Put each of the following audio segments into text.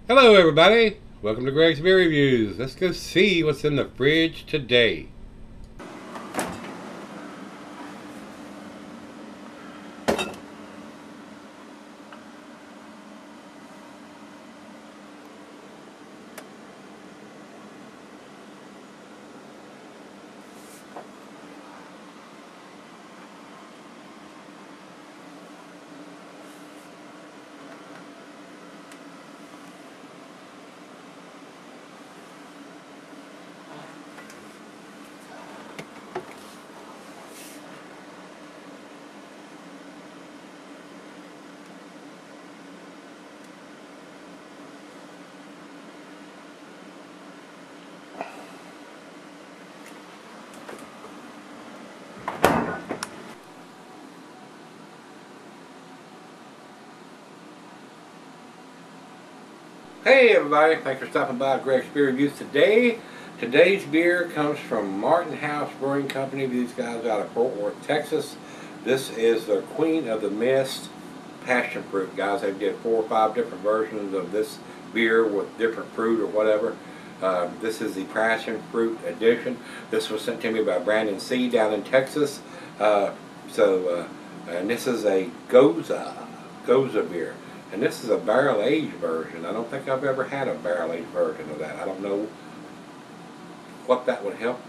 Hello everybody, welcome to Gregsbeerreviews. Let's go see what's in the fridge today. Hey everybody, thanks for stopping by Gregsbeerreviews today. Today's beer comes from Martin House Brewing Company. These guys out of Fort Worth, Texas. This is their Queen of the Mist passion fruit, guys. They did 4 or 5 different versions of this beer with different fruit or whatever. This is the passion fruit edition. This was sent to me by Brandon C. down in Texas. And this is a Gose beer. And this is a barrel-aged version. I don't think I've ever had a barrel-aged version of that. I don't know what that would help.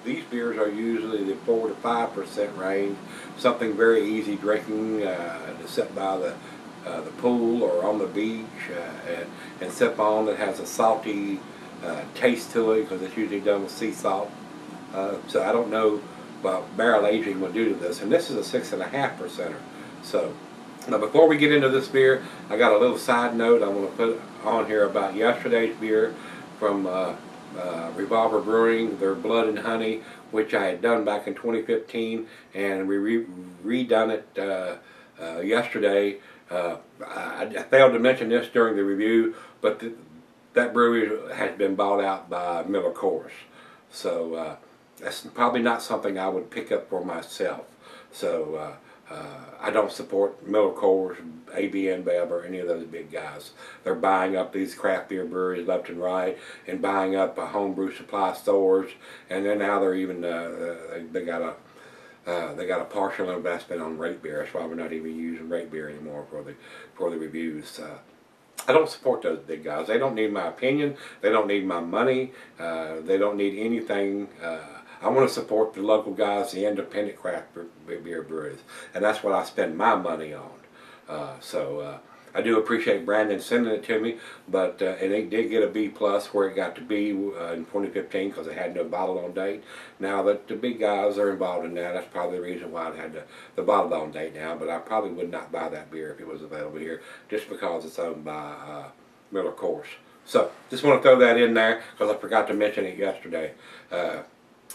These beers are usually the 4 to 5% range. Something very easy drinking to sit by the pool or on the beach and sip on. That has a salty taste to it because it's usually done with sea salt. So I don't know what barrel aging would do to this. And this is a 6.5%er. So. Now before we get into this beer, I got a little side note I want to put on here about yesterday's beer from Revolver Brewing, their Blood and Honey, which I had done back in 2015, and we redone it yesterday. I failed to mention this during the review, but that brewery has been bought out by Miller Coors. So that's probably not something I would pick up for myself. So I don't support Miller Coors, AB InBev, or any of those big guys. They're buying up these craft beer breweries left and right, and buying up homebrew supply stores, and then now they're even they got a partial investment on Rate Beer. That's why we're not even using Rate Beer anymore for the reviews. I don't support those big guys. They don't need my opinion. They don't need my money. They don't need anything. I want to support the local guys, the independent craft beer breweries, and that's what I spend my money on. I do appreciate Brandon sending it to me, but and it did get a B+ where it got to be in 2015 because it had no bottle on date. Now that the big guys are involved in that, that's probably the reason why it had the bottle on date now. But I probably would not buy that beer if it was available here, just because it's owned by Miller Coors. So just want to throw that in there because I forgot to mention it yesterday.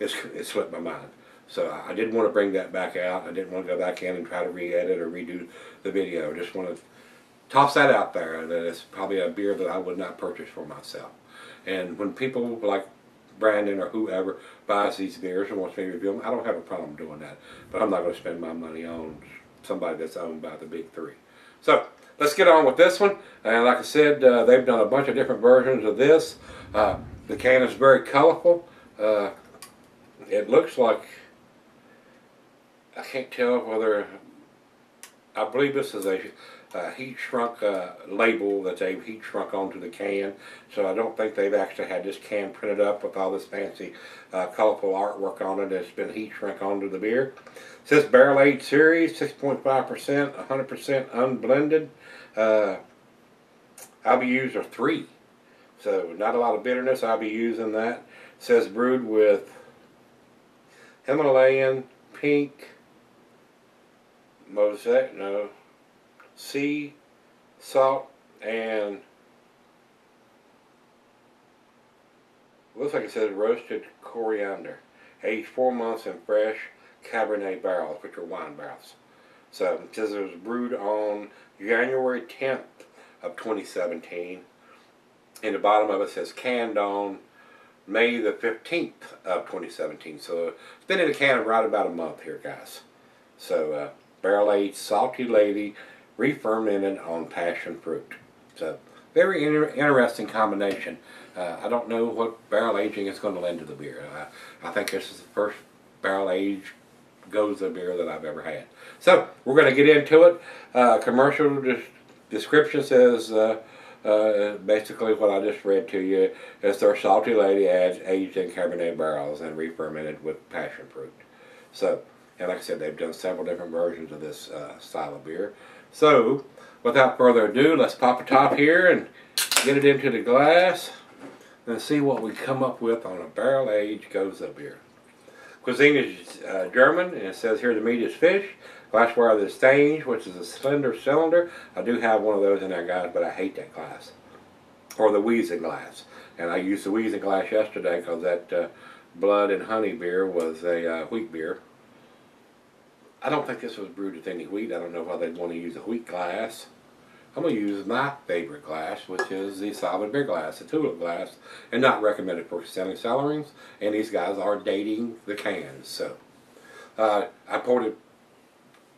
It slipped my mind. So I didn't want to bring that back out. I didn't want to go back in and try to re-edit or redo the video. I just want to toss that out there, that it's probably a beer that I would not purchase for myself. And when people like Brandon or whoever buys these beers and wants me to review them, I don't have a problem doing that. But I'm not going to spend my money on somebody that's owned by the big three. So let's get on with this one. And like I said, they've done a bunch of different versions of this. The can is very colorful. It looks like, I can't tell whether, I believe this is a heat shrunk label that they've heat shrunk onto the can. So I don't think they've actually had this can printed up with all this fancy colorful artwork on it. It's been heat shrunk onto the beer. It says Barrel Aged Series, 6.5%, 100% unblended. IBUs are 3. So not a lot of bitterness. I'll be using that. It says brewed with Himalayan, pink, mosaic, no, sea, salt, and looks like it says roasted coriander. Aged 4 months in fresh Cabernet barrels, which are wine barrels. So it says it was brewed on January 10th of 2017. In the bottom of it says canned on May the 15th of 2017. So it's been in the can right about a month here, guys. So barrel aged salty lady re-fermented on passion fruit. So very interesting combination. I don't know what barrel aging is going to lend to the beer. I think this is the first barrel aged Gose beer that I've ever had. So we're going to get into it. Commercial description says basically what I just read to you is their salty lady aged in Cabernet barrels and re-fermented with passion fruit. So, and like I said, they've done several different versions of this style of beer. So, without further ado, let's pop a top here and get it into the glass and see what we come up with on a barrel-aged Gose beer. Cuisine is German, and it says here the meat is fish. Glassware is Stange, which is a slender cylinder. I do have one of those in there, guys, but I hate that glass. Or the Wiesen glass. And I used the Wiesen glass yesterday because that blood and honey beer was a wheat beer. I don't think this was brewed with any wheat. I don't know why they'd want to use a wheat glass. I'm going to use my favorite glass, which is the solid beer glass, the tulip glass, and not recommended for selling cellaring. And these guys are dating the cans. So I poured it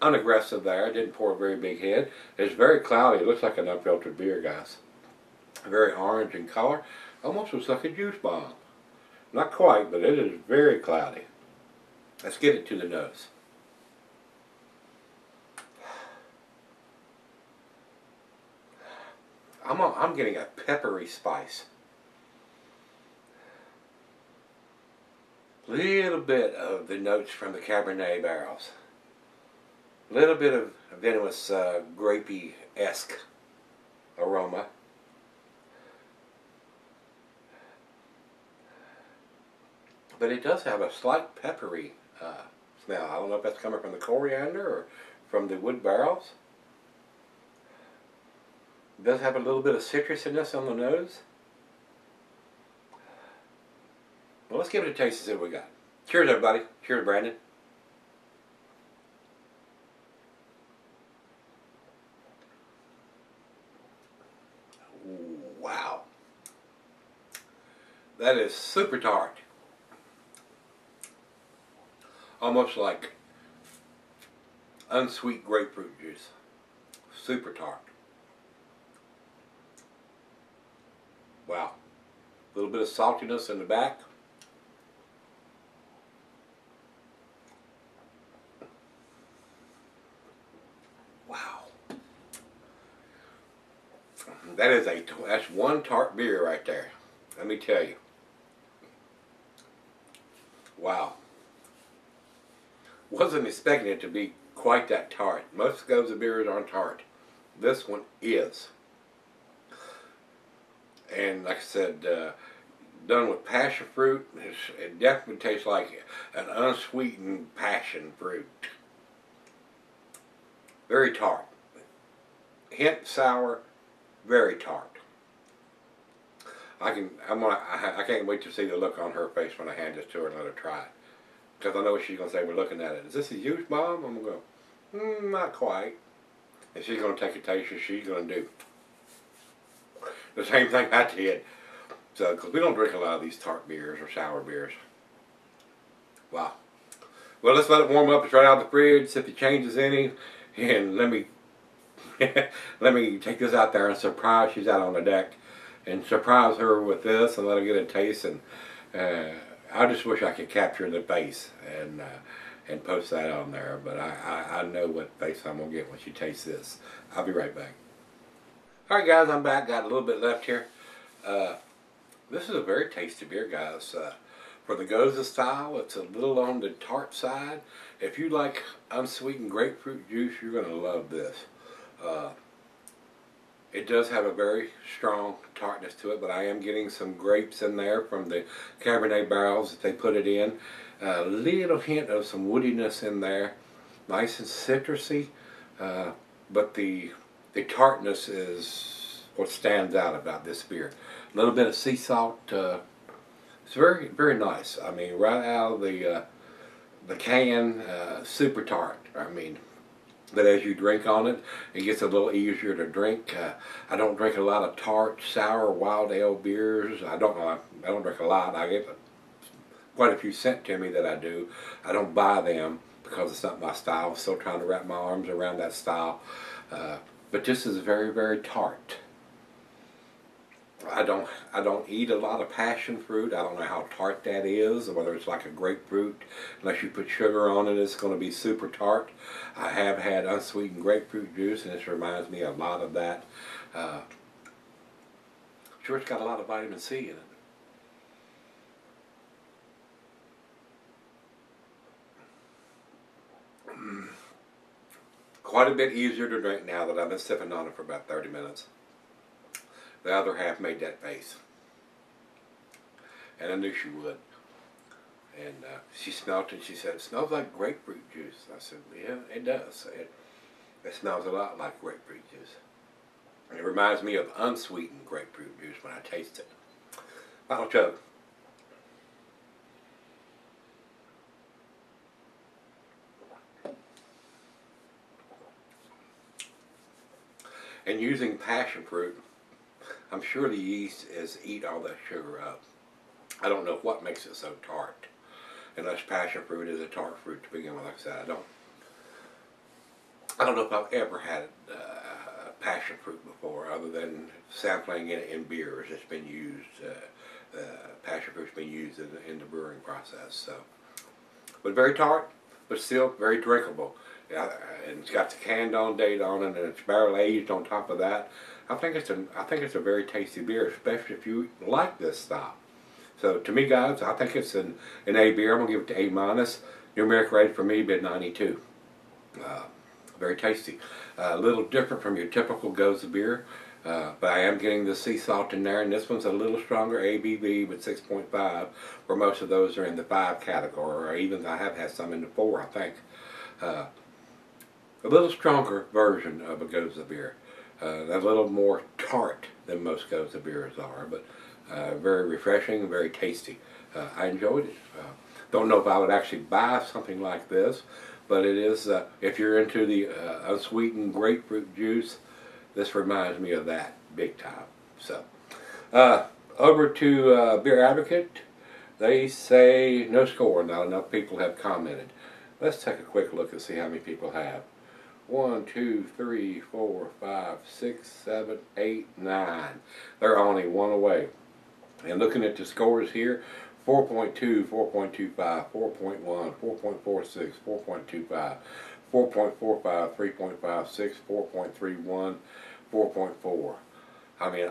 unaggressive there. I didn't pour a very big head. It's very cloudy. It looks like an unfiltered beer, guys. Very orange in color. Almost looks like a juice bomb. Not quite, but it is very cloudy. Let's get it to the nose. I'm getting a peppery spice. Little bit of the notes from the Cabernet barrels. Little bit of venomous grapey-esque aroma. But it does have a slight peppery smell. I don't know if that's coming from the coriander or from the wood barrels. It does have a little bit of citrusiness on the nose. Well, let's give it a taste and see what we got. Cheers, everybody. Cheers, Brandon. Wow. That is super tart. Almost like unsweet grapefruit juice. Super tart. Wow. A little bit of saltiness in the back. Wow. That's one tart beer right there. Let me tell you. Wow. Wasn't expecting it to be quite that tart. Most Gose beers aren't tart. This one is. And like I said, done with passion fruit. It definitely tastes like an unsweetened passion fruit. Very tart. Hint sour, very tart. I can't wait to see the look on her face when I hand this to her and let her try it. Because I know what she's going to say. We're looking at it. Is this a juice bomb? I'm going to go, not quite. And she's going to take a taste and she's going to do the same thing I did. So, because we don't drink a lot of these tart beers or sour beers. Wow. Well, let's let it warm up. It's right out of the fridge. See if it changes any. And let me let me take this out there and surprise. She's out on the deck. And surprise her with this and let her get a taste. And I just wish I could capture the face and post that on there. But I know what face I'm going to get when she tastes this. I'll be right back. Alright guys, I'm back. Got a little bit left here. This is a very tasty beer, guys. For the Gose style, it's a little on the tart side. If you like unsweetened grapefruit juice, you're going to love this. It does have a very strong tartness to it, but I am getting some grapes in there from the Cabernet barrels that they put it in. A little hint of some woodiness in there. Nice and citrusy, but the tartness is what stands out about this beer. A little bit of sea salt. It's very, very nice. I mean, right out of the can, super tart. I mean, but as you drink on it, it gets a little easier to drink. I don't drink a lot of tart, sour, wild ale beers. I don't drink a lot. I get quite a few sent to me that I do. I don't buy them because it's not my style. I'm still trying to wrap my arms around that style. But this is very, very tart. I don't eat a lot of passion fruit. I don't know how tart that is, or whether it's like a grapefruit. Unless you put sugar on it, it's going to be super tart. I have had unsweetened grapefruit juice, and this reminds me a lot of that. Sure, it's got a lot of vitamin C in it. Quite a bit easier to drink now that I've been sipping on it for about 30 minutes. The other half made that face. And I knew she would. And she smelled it and she said, "It smells like grapefruit juice." I said, "Yeah, it does. It smells a lot like grapefruit juice." And it reminds me of unsweetened grapefruit juice when I taste it. Final chug. And using passion fruit, I'm sure the yeast eat all that sugar up. I don't know what makes it so tart. Unless passion fruit is a tart fruit to begin with. Like I said, I don't know if I've ever had passion fruit before, other than sampling it in beers. It's been used. Passion fruit's been used in the brewing process. So, but very tart, but still very drinkable. And it's got the canned on date on it, and it's barrel aged on top of that. I think it's a very tasty beer, especially if you like this style. So to me, guys, I think it's an A beer. I'm gonna give it to A-. Numeric rating for me been 92. Very tasty. A little different from your typical Gose beer, but I am getting the sea salt in there, and this one's a little stronger ABV with 6.5, where most of those are in the 5 category, or even I have had some in the 4, I think. A little stronger version of a Gose beer. A little more tart than most Gose beers are, but very refreshing and very tasty. I enjoyed it. Don't know if I would actually buy something like this, but it is, if you're into the unsweetened grapefruit juice, this reminds me of that big time. So, over to Beer Advocate. They say no score. Not enough people have commented. Let's take a quick look and see how many people have. 1, 2, 3, 4, 5, 6, 7, 8, 9. They're only one away. And looking at the scores here, 4.2, 4.25, 4.1, 4.46, 4.25, 4.45, 3.56, 4.31, 4.4. I mean,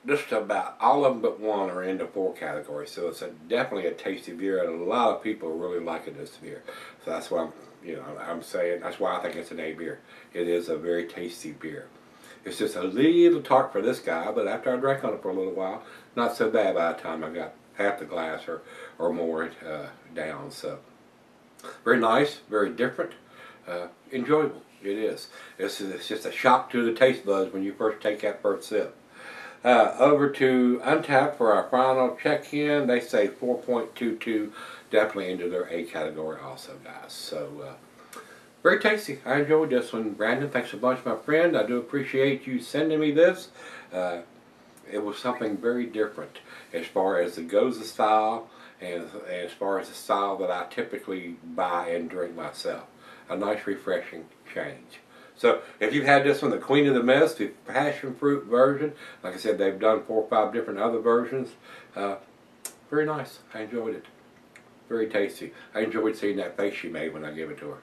just about all of them but one are in the 4 category. So it's definitely a tasty beer, and a lot of people are really liking this beer. So that's why I'm saying, that's why I think it's an A beer. It is a very tasty beer. It's just a little tart for this guy, but after I drank on it for a little while, not so bad by the time I got half the glass or more down. So very nice, very different, enjoyable. It is. It's just a shock to the taste buds when you first take that first sip. Over to Untappd for our final check-in. They say 4.22, definitely into their A category also, guys. So, very tasty. I enjoyed this one. Brandon, thanks a bunch, my friend. I do appreciate you sending me this. It was something very different as far as the Gose style and as far as the style that I typically buy and drink myself. A nice, refreshing change. So if you've had this one, the Queen of the Mist, the passion fruit version, like I said, they've done 4 or 5 different other versions. Very nice. I enjoyed it. Very tasty. I enjoyed seeing that face she made when I gave it to her.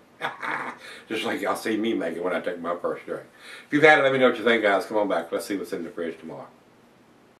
Just like y'all see me make it when I take my first drink. If you've had it, let me know what you think, guys. Come on back. Let's see what's in the fridge tomorrow.